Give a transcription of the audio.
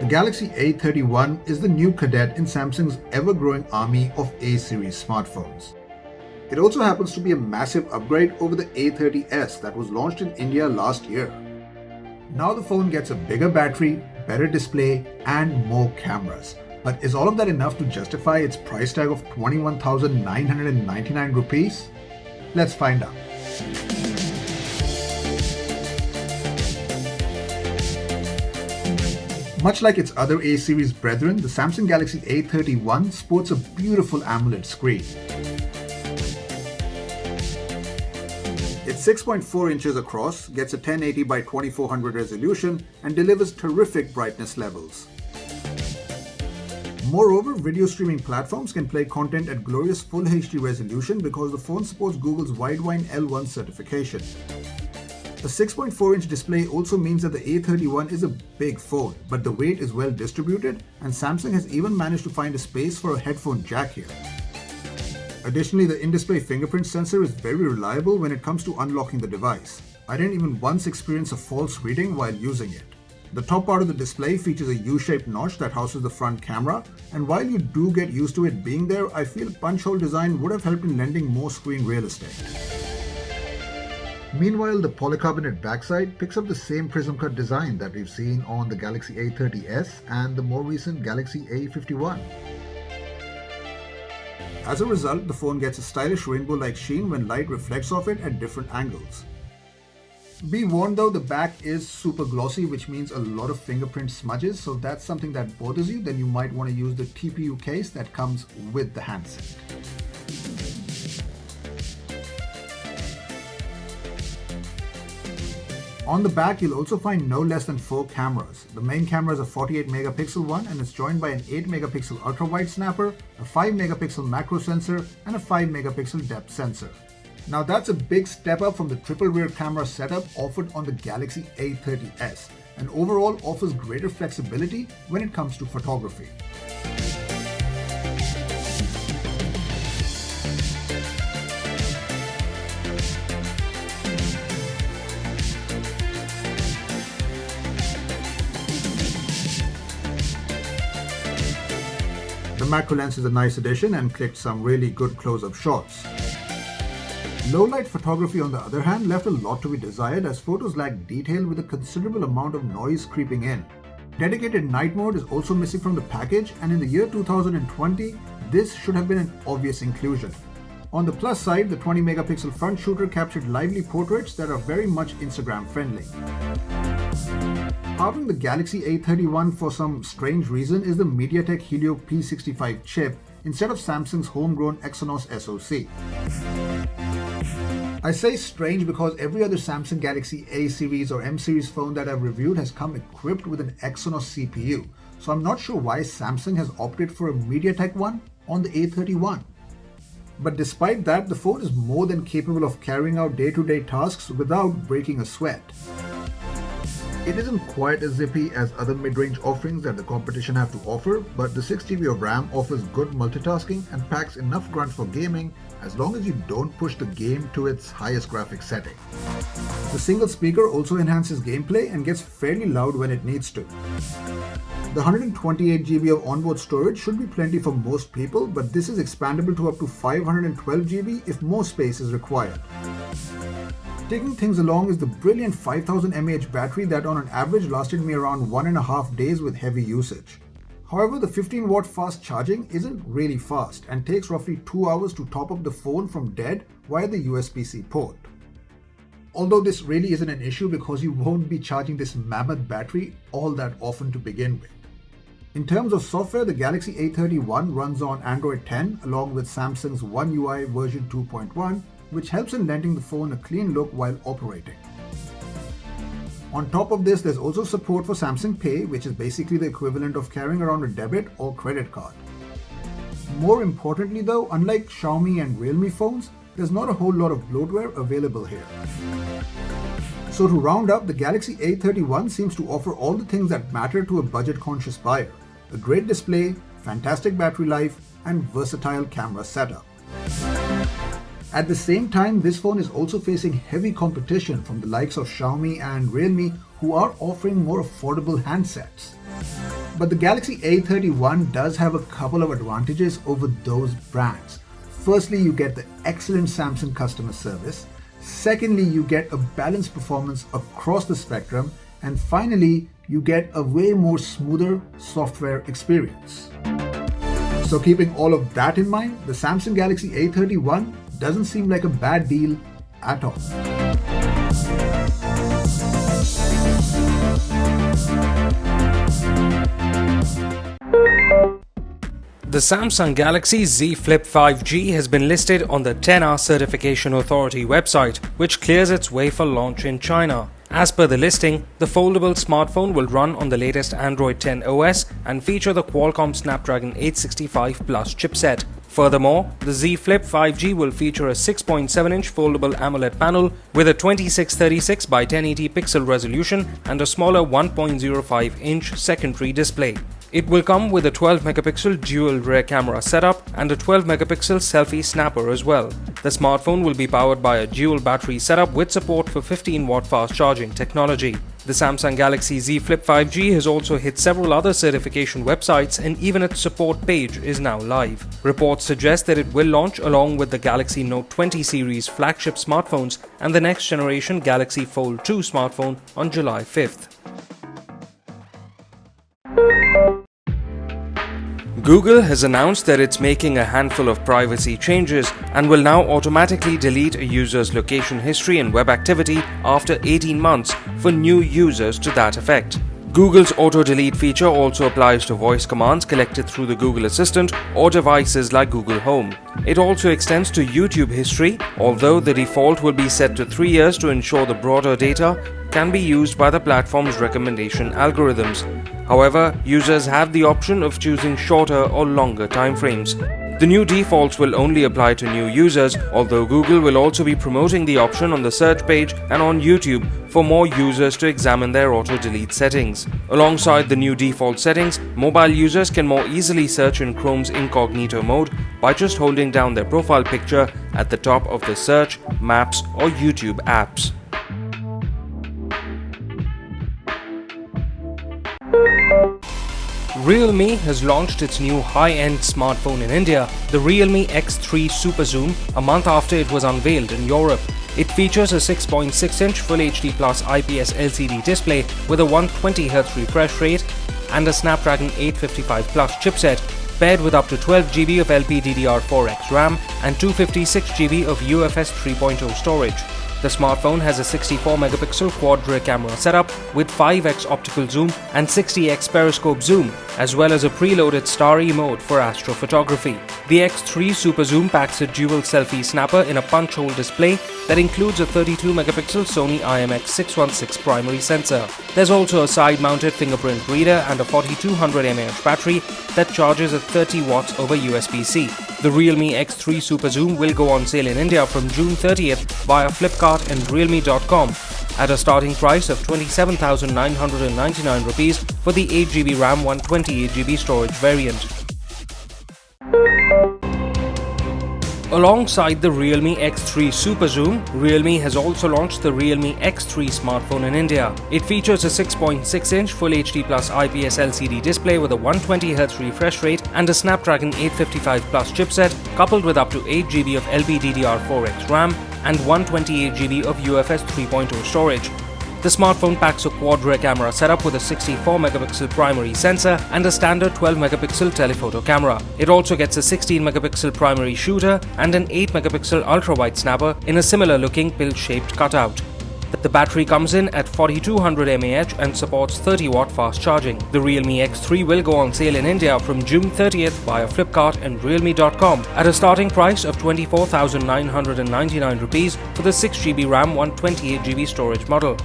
The Galaxy A31 is the new cadet in Samsung's ever-growing army of A-series smartphones. It also happens to be a massive upgrade over the A30s that was launched in India last year. Now the phone gets a bigger battery, better display, and more cameras. But is all of that enough to justify its price tag of 21,999 rupees? Let's find out. Much like its other A-series brethren, the Samsung Galaxy A31 sports a beautiful AMOLED screen. It's 6.4 inches across, gets a 1080 by 2400 resolution, and delivers terrific brightness levels. Moreover, video streaming platforms can play content at glorious Full HD resolution because the phone supports Google's Widevine L1 certification. A 6.4-inch display also means that the A31 is a big phone, but the weight is well distributed, and Samsung has even managed to find a space for a headphone jack here. Additionally, the in-display fingerprint sensor is very reliable when it comes to unlocking the device. I didn't even once experience a false reading while using it. The top part of the display features a U-shaped notch that houses the front camera, and while you do get used to it being there, I feel punch hole design would have helped in lending more screen real estate. Meanwhile, the polycarbonate backside picks up the same prism cut design that we've seen on the Galaxy A30s and the more recent Galaxy A51. As a result, the phone gets a stylish rainbow-like sheen when light reflects off it at different angles. Be warned though, the back is super glossy, which means a lot of fingerprint smudges, so if that's something that bothers you, then you might want to use the TPU case that comes with the handset. On the back, you'll also find no less than 4 cameras. The main camera is a 48 megapixel one and is joined by an 8 megapixel ultra-wide snapper, a 5 megapixel macro sensor, and a 5 megapixel depth sensor. Now that's a big step up from the triple rear camera setup offered on the Galaxy A30s, and overall offers greater flexibility when it comes to photography. The macro lens is a nice addition and clicked some really good close-up shots. Low-light photography, on the other hand, left a lot to be desired as photos lack detail with a considerable amount of noise creeping in. Dedicated night mode is also missing from the package, and in the year 2020, this should have been an obvious inclusion. On the plus side, the 20 megapixel front shooter captured lively portraits that are very much Instagram friendly. Powering the Galaxy A31 for some strange reason is the MediaTek Helio P65 chip instead of Samsung's homegrown Exynos SoC. I say strange because every other Samsung Galaxy A series or M series phone that I've reviewed has come equipped with an Exynos CPU, so I'm not sure why Samsung has opted for a MediaTek one on the A31. But despite that, the phone is more than capable of carrying out day-to-day tasks without breaking a sweat. It isn't quite as zippy as other mid-range offerings that the competition have to offer, but the 6GB of RAM offers good multitasking and packs enough grunt for gaming as long as you don't push the game to its highest graphics setting. The single speaker also enhances gameplay and gets fairly loud when it needs to. The 128GB of onboard storage should be plenty for most people, but this is expandable to up to 512GB if more space is required. Taking things along is the brilliant 5000 mAh battery that on an average lasted me around 1.5 days with heavy usage. However, the 15-watt fast charging isn't really fast and takes roughly 2 hours to top up the phone from dead via the USB-C port. Although this really isn't an issue because you won't be charging this mammoth battery all that often to begin with. In terms of software, the Galaxy A31 runs on Android 10 along with Samsung's One UI version 2.1, which helps in lending the phone a clean look while operating. On top of this, there's also support for Samsung Pay, which is basically the equivalent of carrying around a debit or credit card. More importantly though, unlike Xiaomi and Realme phones, there's not a whole lot of bloatware available here. So to round up, the Galaxy A31 seems to offer all the things that matter to a budget-conscious buyer: a great display, fantastic battery life, and versatile camera setup. At the same time, this phone is also facing heavy competition from the likes of Xiaomi and Realme, who are offering more affordable handsets. But the Galaxy A31 does have a couple of advantages over those brands. Firstly, you get the excellent Samsung customer service. Secondly, you get a balanced performance across the spectrum. And finally, you get a way more smoother software experience. So keeping all of that in mind, the Samsung Galaxy A31 doesn't seem like a bad deal at all. The Samsung Galaxy Z Flip 5G has been listed on the 10R Certification Authority website, which clears its way for launch in China. As per the listing, the foldable smartphone will run on the latest Android 10 OS and feature the Qualcomm Snapdragon 865 Plus chipset. Furthermore, the Z Flip 5G will feature a 6.7-inch foldable AMOLED panel with a 2636 by 1080 pixel resolution and a smaller 1.05-inch secondary display. It will come with a 12-megapixel dual rear camera setup and a 12-megapixel selfie snapper as well. The smartphone will be powered by a dual battery setup with support for 15-watt fast charging technology. The Samsung Galaxy Z Flip 5G has also hit several other certification websites, and even its support page is now live. Reports suggest that it will launch along with the Galaxy Note 20 series flagship smartphones and the next generation Galaxy Fold 2 smartphone on July 5th. Google has announced that it's making a handful of privacy changes and will now automatically delete a user's location history and web activity after 18 months for new users to that effect. Google's auto-delete feature also applies to voice commands collected through the Google Assistant or devices like Google Home. It also extends to YouTube history, although the default will be set to 3 years to ensure the broader data can be used by the platform's recommendation algorithms. However, users have the option of choosing shorter or longer timeframes. The new defaults will only apply to new users, although Google will also be promoting the option on the search page and on YouTube for more users to examine their auto-delete settings. Alongside the new default settings, mobile users can more easily search in Chrome's incognito mode by just holding down their profile picture at the top of the search, maps or YouTube apps. Realme has launched its new high-end smartphone in India, the Realme X3 Super Zoom, a month after it was unveiled in Europe. It features a 6.6-inch Full HD Plus IPS LCD display with a 120Hz refresh rate and a Snapdragon 855 Plus chipset, paired with up to 12GB of LPDDR4X RAM and 256GB of UFS 3.0 storage. The smartphone has a 64-megapixel quad-rear camera setup with 5x optical zoom and 60x periscope zoom, as well as a preloaded Starry mode for astrophotography. The X3 Super Zoom packs a dual selfie snapper in a punch-hole display that includes a 32-megapixel Sony IMX616 primary sensor. There's also a side-mounted fingerprint reader and a 4200 mAh battery that charges at 30 watts over USB-C. The Realme X3 Super Zoom will go on sale in India from June 30th via Flipkart and Realme.com at a starting price of 27,999 rupees for the 8GB RAM 128GB storage variant. Alongside the Realme X3 Super Zoom, Realme has also launched the Realme X3 smartphone in India. It features a 6.6-inch Full HD Plus IPS LCD display with a 120Hz refresh rate and a Snapdragon 855 Plus chipset, coupled with up to 8GB of LPDDR4X RAM and 128GB of UFS 3.0 storage. The smartphone packs a quad-rear camera setup with a 64-megapixel primary sensor and a standard 12-megapixel telephoto camera. It also gets a 16-megapixel primary shooter and an 8-megapixel ultra-wide snapper in a similar-looking pill-shaped cutout. The battery comes in at 4200 mAh and supports 30-watt fast charging. The Realme X3 will go on sale in India from June 30th via Flipkart and Realme.com at a starting price of 24,999 rupees for the 6GB RAM 128GB storage model.